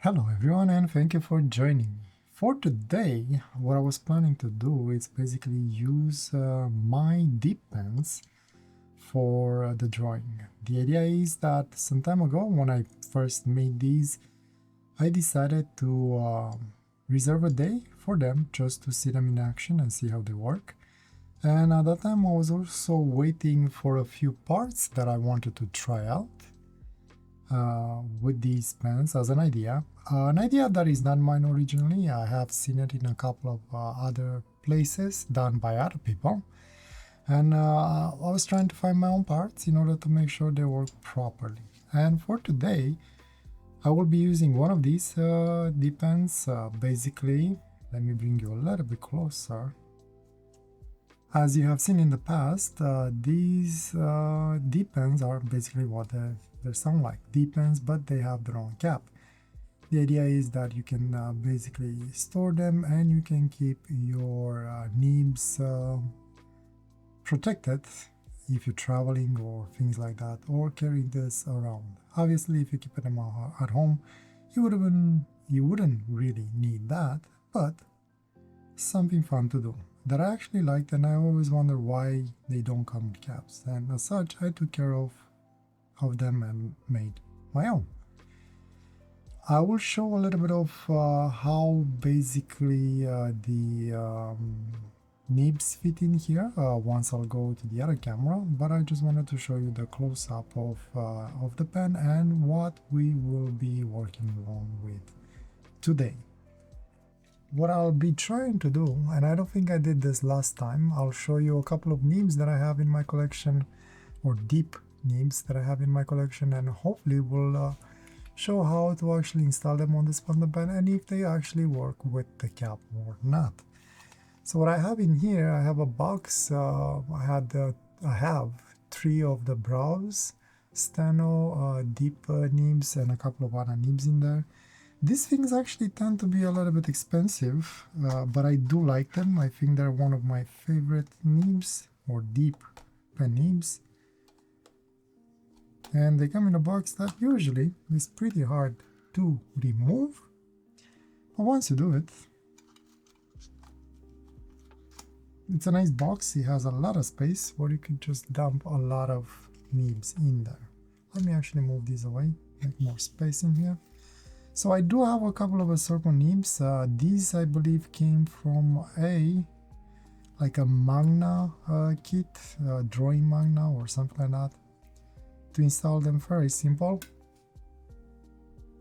Hello everyone and thank you for joining me. For today, what I was planning to do is basically use my dip pens for the drawing. The idea is that some time ago when I first made these, I decided to reserve a day for them just to see them in action and see how they work. And at that time I was also waiting for a few parts that I wanted to try out with these pens as an idea. An idea that is not mine originally. I have seen it in a couple of other places done by other people. And I was trying to find my own parts in order to make sure they work properly. And for today, I will be using one of these dip pens. Basically, let me bring you a little bit closer. As you have seen in the past, these dip pens are basically what they sound like, dip pens, but they have their own cap. The idea is that you can basically store them and you can keep your nibs protected if you're traveling or things like that, or carry this around. Obviously, if you keep them at home, you wouldn't really need that, but something fun to do that I actually liked, and I always wonder why they don't come with caps, and as such I took care of them and made my own. I will show a little bit of how basically the nibs fit in here once I'll go to the other camera, but I just wanted to show you the close-up of the pen and what we will be working along with today. What I'll be trying to do, and I don't think I did this last time, I'll show you a couple of nibs that I have in my collection, or deep nibs that I have in my collection, and hopefully we'll show how to actually install them on this fountain pen and if they actually work with the cap or not. So what I have in here, I have a box. I have 3 of the brows, steno, deep nibs, and a couple of other nibs in there. These things actually tend to be a little bit expensive, but I do like them. I think they're one of my favorite nibs, or deep pen nibs. And they come in a box that usually is pretty hard to remove. But once you do it, it's a nice box. It has a lot of space where you can just dump a lot of nibs in there. Let me actually move these away, make more space in here. So I do have a couple of circle nibs. These I believe came from like a Manga kit, drawing Manga or something like that. To install them, very simple.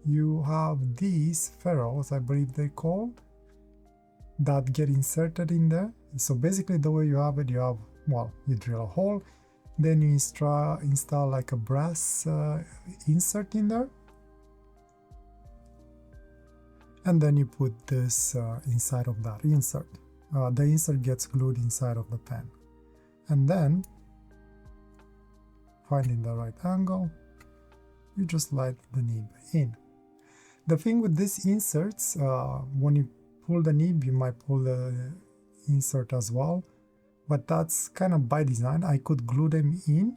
You have these ferrules, I believe they're called, that get inserted in there. So basically the way you have it, you have, well, you drill a hole, then you install like a brass insert in there. And then you put this inside of that insert. The insert gets glued inside of the pen. And then, finding the right angle, you just slide the nib in. The thing with these inserts, when you pull the nib, you might pull the insert as well. But that's kind of by design. I could glue them in.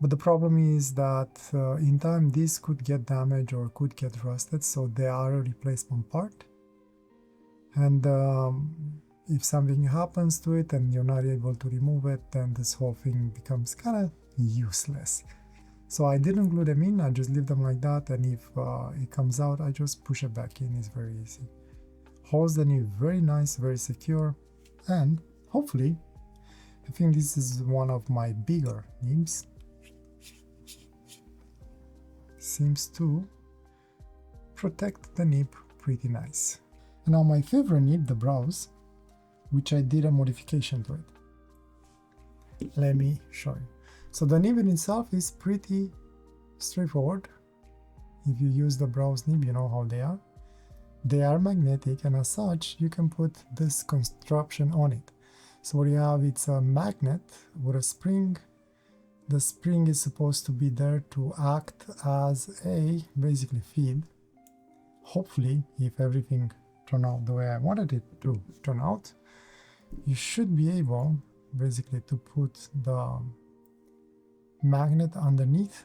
But the problem is that in time this could get damaged or could get rusted, so they are a replacement part. And if something happens to it and you're not able to remove it, then this whole thing becomes kind of useless. So I didn't glue them in, I just leave them like that, and if it comes out, I just push it back in. It's very easy. Holds the nib very nice, very secure, and hopefully, I think this is one of my bigger nibs. Seems to protect the nib pretty nice. And now my favorite nib, the brows, which I did a modification to it. Let me show you. So the nib in itself is pretty straightforward. If you use the brows nib, you know how they are. They are magnetic, and as such, you can put this contraption on it. So what you have, it's a magnet with a spring. The spring is supposed to be there to act as a basically feed. Hopefully, if everything turned out the way I wanted it to turn out, you should be able basically to put the magnet underneath,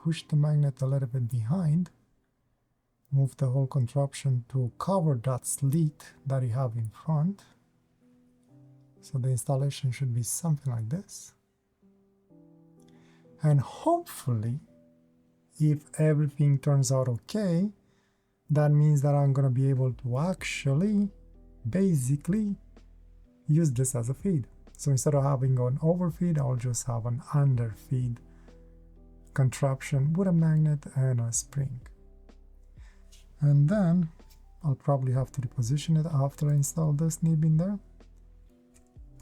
push the magnet a little bit behind, move the whole contraption to cover that slit that you have in front. So the installation should be something like this. And hopefully, if everything turns out okay, that means that I'm going to be able to actually basically use this as a feed. So instead of having an overfeed, I'll just have an underfeed contraption with a magnet and a spring. And then I'll probably have to reposition it after I install this nib in there.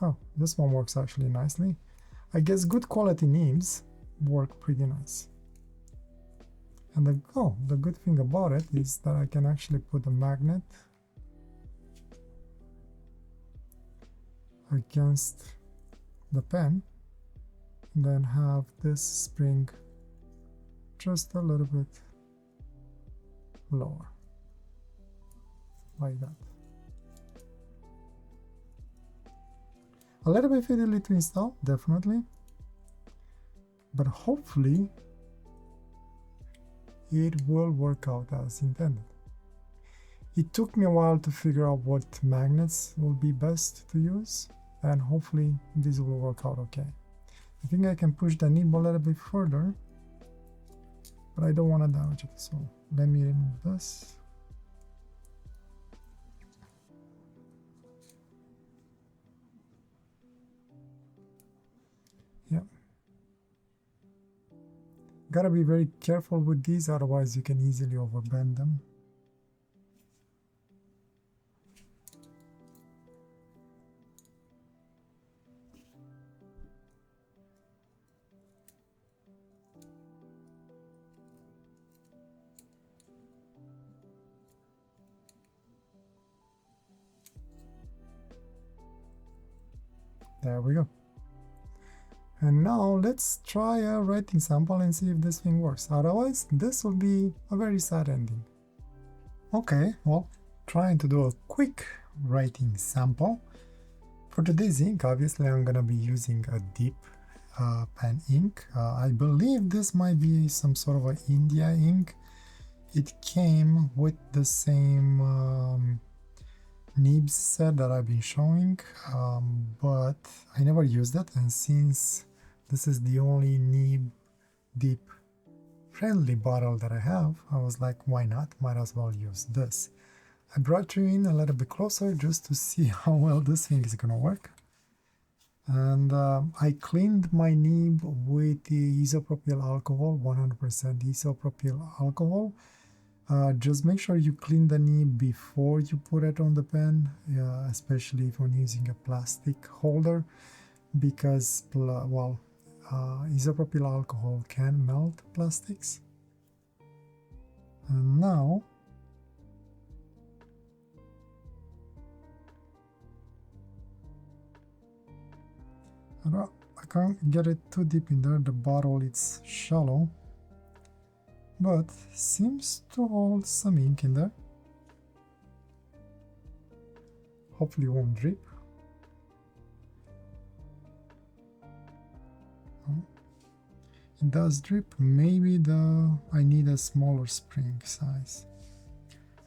Oh, this one works actually nicely. I guess good quality nibs work pretty nice. And the good thing about it is that I can actually put a magnet against the pen, then have this spring just a little bit lower, like that. A little bit fiddly to install, definitely, but hopefully it will work out as intended. It took me a while to figure out what magnets will be best to use, and hopefully this will work out okay. I think I can push the nib a little bit further, but I don't want to damage it, so let me remove this. Yeah. Gotta be very careful with these, otherwise you can easily overbend them. There we go. And now let's try a writing sample and see if this thing works. Otherwise, this will be a very sad ending. Okay, well, trying to do a quick writing sample. For today's ink, obviously I'm gonna be using a dip pen ink. I believe this might be some sort of an India ink. It came with the same nibs set that I've been showing, but I never used it, and since this is the only nib dip friendly bottle that I have, I was like, why not? Might as well use this. I brought you in a little bit closer just to see how well this thing is gonna work. And I cleaned my nib with the isopropyl alcohol, 100% isopropyl alcohol. Just make sure you clean the nib before you put it on the pen, especially if you're using a plastic holder, because, well, isopropyl alcohol can melt plastics. And now I can't get it too deep in there. The bottle it's shallow, but seems to hold some ink in there. Hopefully it won't drip. It does drip. Maybe I need a smaller spring size.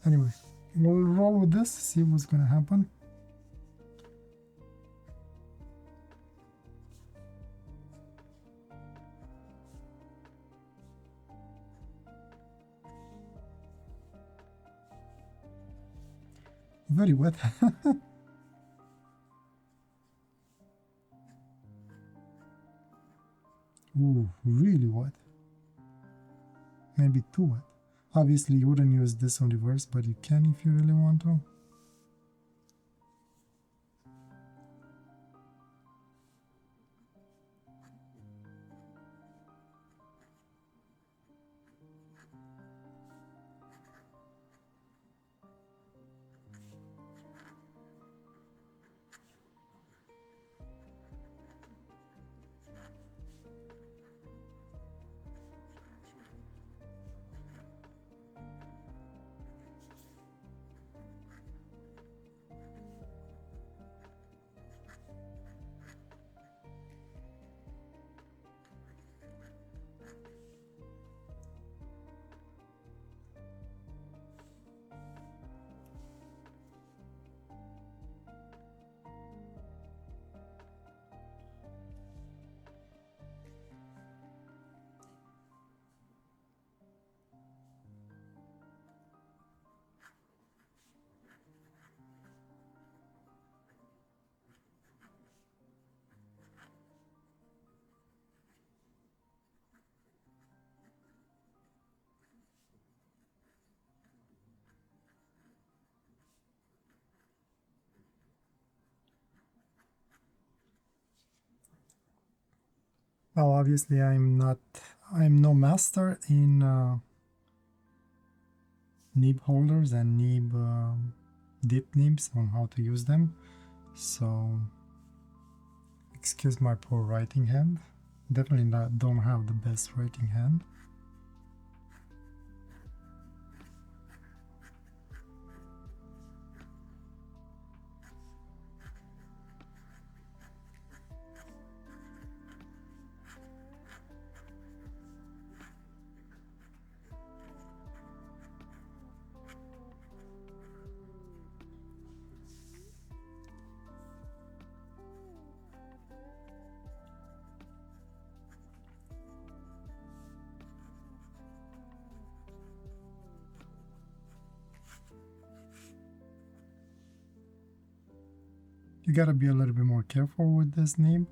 Anyway, we'll roll with this, see what's gonna happen. Very wet. Ooh, really wet. Maybe too wet. Obviously you wouldn't use this on reverse, but you can if you really want to. Now obviously I'm no master in nib holders and dip nibs on how to use them, so excuse my poor writing hand. Definitely don't have the best writing hand. You gotta be a little bit more careful with this nib.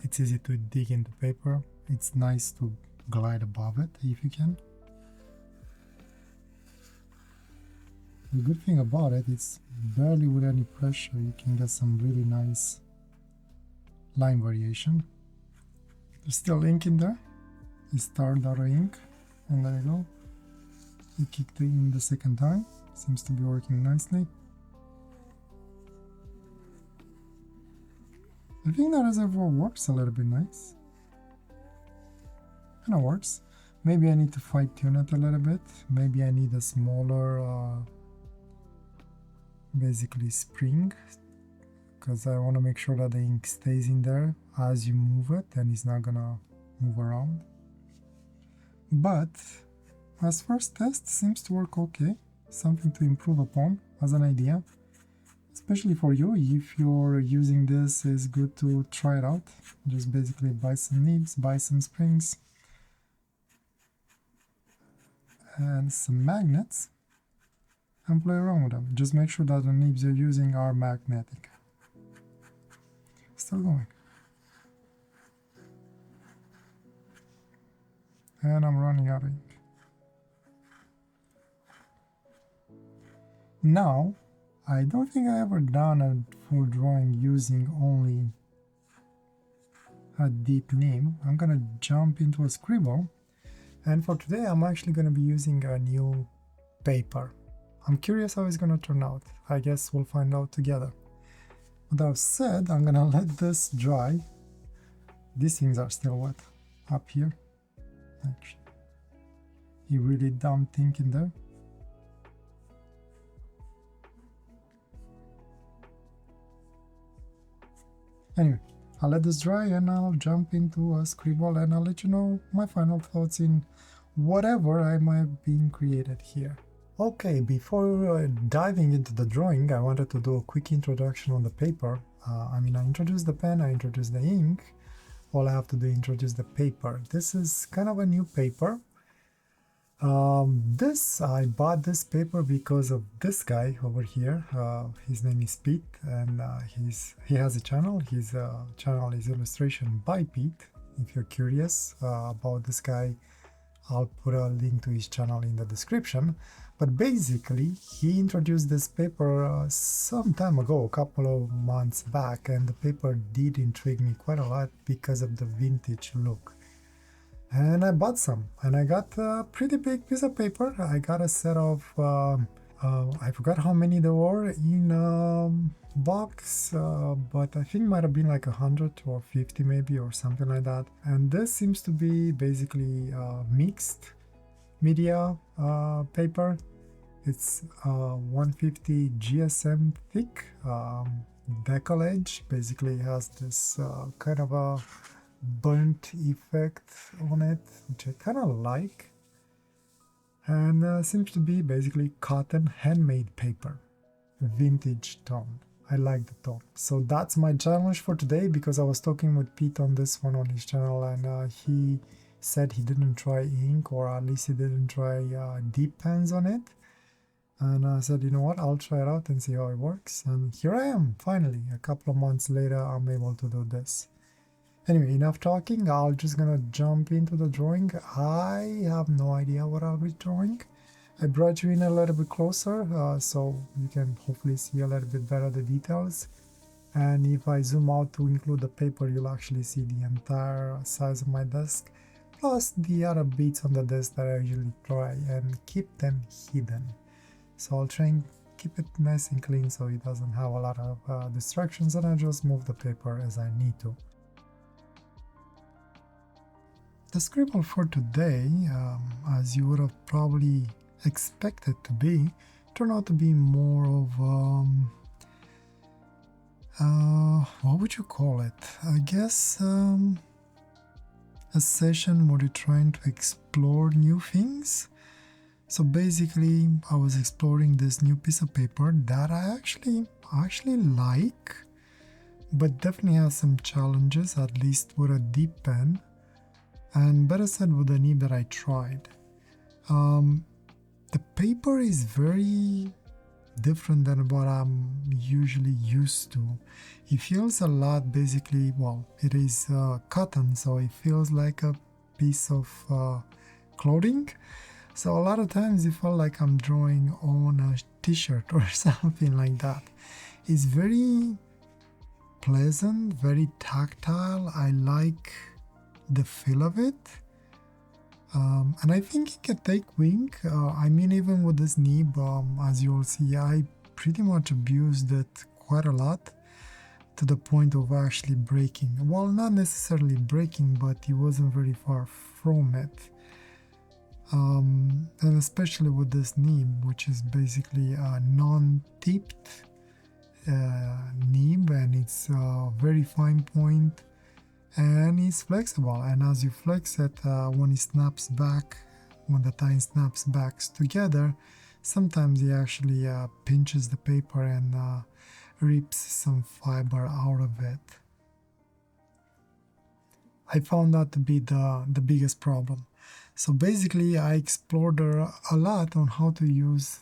It's easy to dig into paper. It's nice to glide above it if you can. The good thing about it, it's barely with any pressure. You can get some really nice line variation. There's still ink in there. It's starred out of ink, and there you go. You kicked it in the second time. Seems to be working nicely. I think the reservoir works a little bit nice. Kinda works. Maybe I need to fine tune it a little bit. Maybe I need a smaller basically spring, because I want to make sure that the ink stays in there as you move it and it's not gonna move around. But as first test, seems to work okay. Something to improve upon as an idea. Especially for you, if you're using this, it's good to try it out. Just basically buy some nibs, buy some springs, and some magnets, and play around with them. Just make sure that the nibs you're using are magnetic. Still going. And I'm running out of ink. Now, I don't think I ever done a full drawing using only a deep nib. I'm gonna jump into a Scribble, and for today I'm actually gonna be using a new paper. I'm curious how it's gonna turn out. I guess we'll find out together. With that said, I'm gonna let this dry. These things are still wet up here. Actually, you really dumped ink in there. Anyway, I'll let this dry and I'll jump into a Scribble and I'll let you know my final thoughts in whatever I might have been created here. Okay, before diving into the drawing, I wanted to do a quick introduction on the paper. I introduced the pen, I introduced the ink. All I have to do is introduce the paper. This is kind of a new paper. I bought this paper because of this guy over here. His name is Pete, and he has a channel. His channel is Illustration by Pete. If you're curious about this guy, I'll put a link to his channel in the description. But basically, he introduced this paper some time ago, a couple of months back, and the paper did intrigue me quite a lot because of the vintage look. And I bought some, and I got a pretty big piece of paper. I got a set of, I forgot how many there were in a box, but I think it might have been like 100 or 50 maybe, or something like that. And this seems to be basically mixed media paper. It's 150 GSM thick, decal edge. Basically has this kind of a burnt effect on it, which I kind of like, and seems to be basically cotton handmade paper, vintage tone. I like the tone. So that's my challenge for today, because I was talking with Pete on this one on his channel, and he said he didn't try ink, or at least he didn't try deep pens on it. And I said, you know what, I'll try it out and see how it works. And here I am, finally, a couple of months later, I'm able to do this. Anyway, enough talking. I'm just gonna jump into the drawing. I have no idea what I'll be drawing. I brought you in a little bit closer so you can hopefully see a little bit better the details. And if I zoom out to include the paper, you'll actually see the entire size of my desk, plus the other bits on the desk that I usually apply, and keep them hidden. So I'll try and keep it nice and clean so it doesn't have a lot of distractions, and I just move the paper as I need to. The Scribble for today, as you would have probably expected to be, turned out to be more of what would you call it? I guess a session where you're trying to explore new things. So basically, I was exploring this new piece of paper that I actually like, but definitely has some challenges, at least with a deep pen, and better said with the nib that I tried. The paper is very different than what I'm usually used to. It feels a lot, basically, well, it is cotton, so it feels like a piece of clothing. So a lot of times it felt like I'm drawing on a t-shirt or something like that. It's very pleasant, very tactile. I like the feel of it. And I think it can take wing. I mean, even with this nib, as you'll see, I pretty much abused it quite a lot to the point of actually breaking. Well, not necessarily breaking, but it wasn't very far from it. And especially with this nib, which is basically a non-tipped nib, and it's a very fine point. And it's flexible, and as you flex it, when it snaps back, when the tie snaps back together, sometimes it actually pinches the paper and rips some fiber out of it. I found that to be the biggest problem. So basically I explored a lot on how to use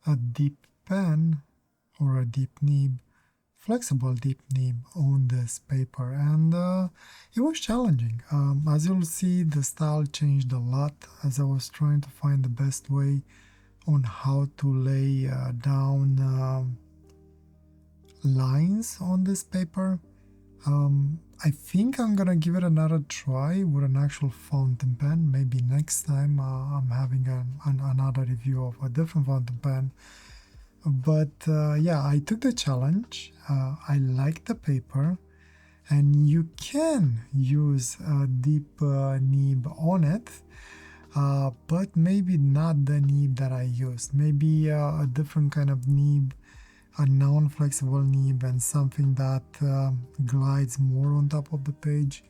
a deep pen or a deep nib, flexible deep nib on this paper, and it was challenging. As you'll see, the style changed a lot as I was trying to find the best way on how to lay down lines on this paper. I think I'm gonna give it another try with an actual fountain pen. Maybe next time I'm having another review of a different fountain pen. But yeah, I took the challenge. I like the paper, and you can use a deep nib on it, but maybe not the nib that I used. Maybe a different kind of nib, a non-flexible nib, and something that glides more on top of the page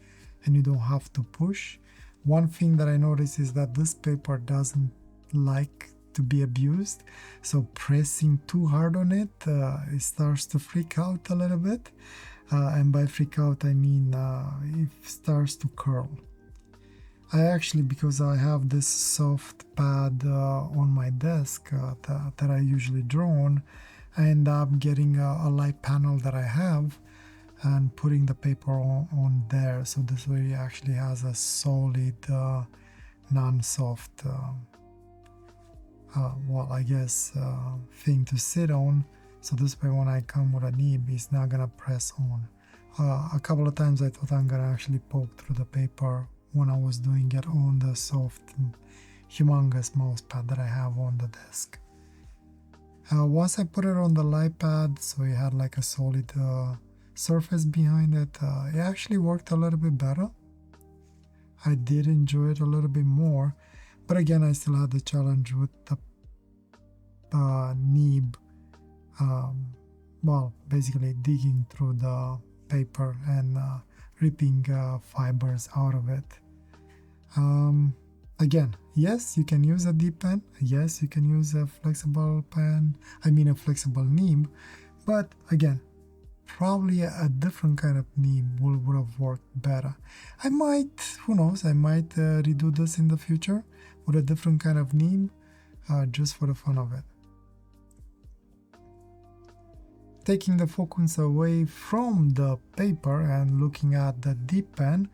and you don't have to push. One thing that I noticed is that this paper doesn't like to be abused, so pressing too hard on it, it starts to freak out a little bit, and by freak out I mean it starts to curl. I actually, because I have this soft pad on my desk that I usually draw on, I end up getting a light panel that I have and putting the paper on there, so this way it actually has a solid non-soft well, I guess thing to sit on, so this way when I come with a nib, it's not gonna press on. A couple of times I thought I'm gonna actually poke through the paper when I was doing it on the soft, humongous mouse pad that I have on the desk. Once I put it on the light pad, so it had like a solid surface behind it, it actually worked a little bit better. I did enjoy it a little bit more, but again, I still had the challenge with the nib, well, basically digging through the paper and ripping fibers out of it. Again, yes, you can use a deep pen. Yes, you can use a flexible pen. I mean a flexible nib, but again, probably a different kind of nib would have worked better. I might, who knows, I might redo this in the future with a different kind of nib, just for the fun of it. Taking the focus away from the paper and looking at the deep pen,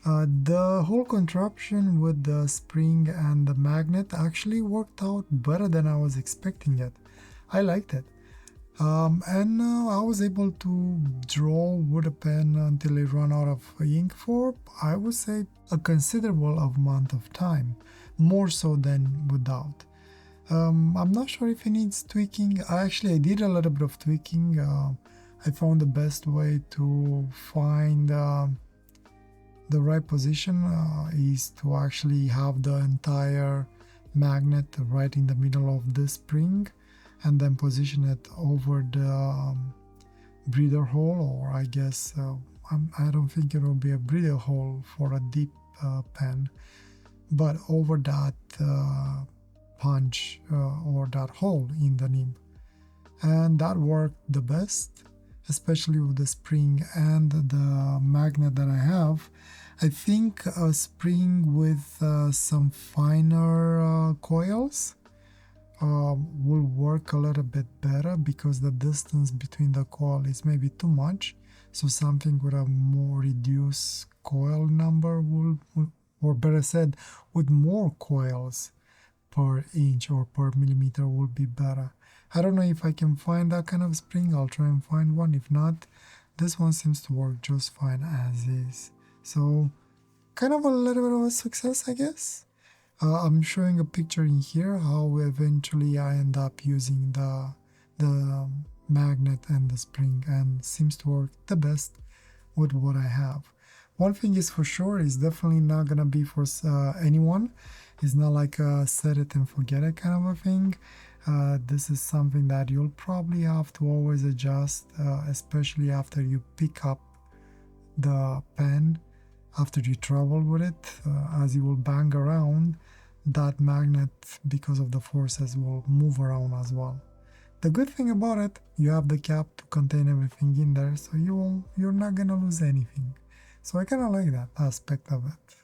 the whole contraption with the spring and the magnet actually worked out better than I was expecting it. I liked it. I was able to draw with a pen until it ran out of ink for, I would say, a considerable amount of time, more so than without. I'm not sure if it needs tweaking. I did a little bit of tweaking. I found the best way to find the right position is to actually have the entire magnet right in the middle of the spring and then position it over the breather hole, or I guess I don't think it will be a breather hole for a deep pen, but over that punch or that hole in the nib. And that worked the best, especially with the spring and the magnet that I have. I think a spring with some finer coils will work a little bit better, because the distance between the coil is maybe too much. So something with a more reduced coil number will, or better said, with more coils per inch or per millimeter will be better. I don't know if I can find that kind of spring. I'll try and find one. If not, this one seems to work just fine as is. So kind of a little bit of a success, I guess. I'm showing a picture in here how eventually I end up using the magnet and the spring, and seems to work the best with what I have. One thing is for sure, is definitely not gonna be for anyone. It's not like a set it and forget it kind of a thing. This is something that you'll probably have to always adjust, especially after you pick up the pen, after you travel with it, as you will bang around, that magnet, because of the forces, will move around as well. The good thing about it, you have the cap to contain everything in there, so you're not gonna lose anything. So I kind of like that aspect of it.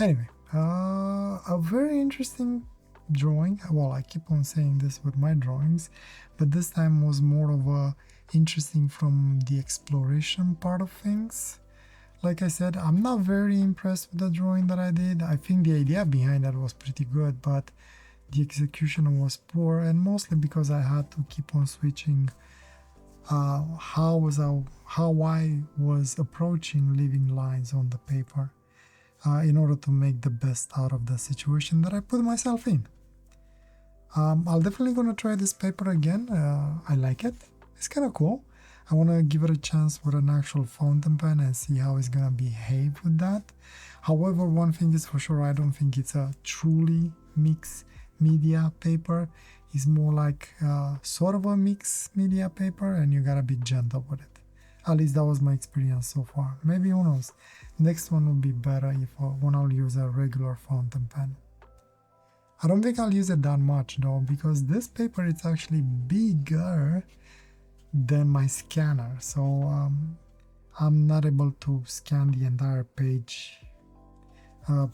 Anyway, a very interesting drawing. Well, I keep on saying this with my drawings, but this time was more of a interesting from the exploration part of things. Like I said, I'm not very impressed with the drawing that I did. I think the idea behind that was pretty good, but the execution was poor, and mostly because I had to keep on switching how I was approaching leaving lines on the paper in order to make the best out of the situation that I put myself in. I'll definitely gonna try this paper again. I like it. It's kind of cool. I want to give it a chance with an actual fountain pen and see how it's gonna behave with that. However, one thing is for sure, I don't think it's a truly mixed media paper. It's more like sort of a mixed media paper, and you gotta be gentle with it. At least that was my experience so far. Maybe, who knows, next one will be better when I'll use a regular fountain pen. I don't think I'll use it that much though, because this paper is actually bigger than my scanner, so I'm not able to scan the entire page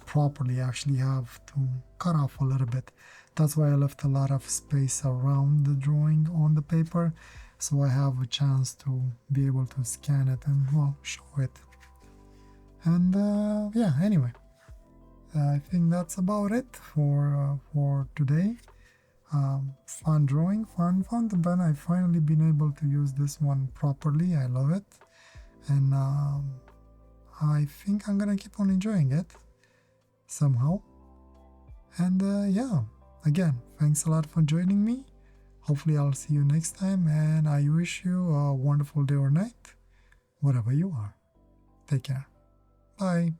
properly. I actually have to cut off a little bit. That's why I left a lot of space around the drawing on the paper, so I have a chance to be able to scan it and, well, show it. And yeah, anyway, I think that's about it for today. Fun drawing, fun fountain pen. I've finally been able to use this one properly. I love it, and I think I'm gonna keep on enjoying it somehow. And yeah, again, thanks a lot for joining me. Hopefully I'll see you next time, and I wish you a wonderful day or night, wherever you are. Take care. Bye.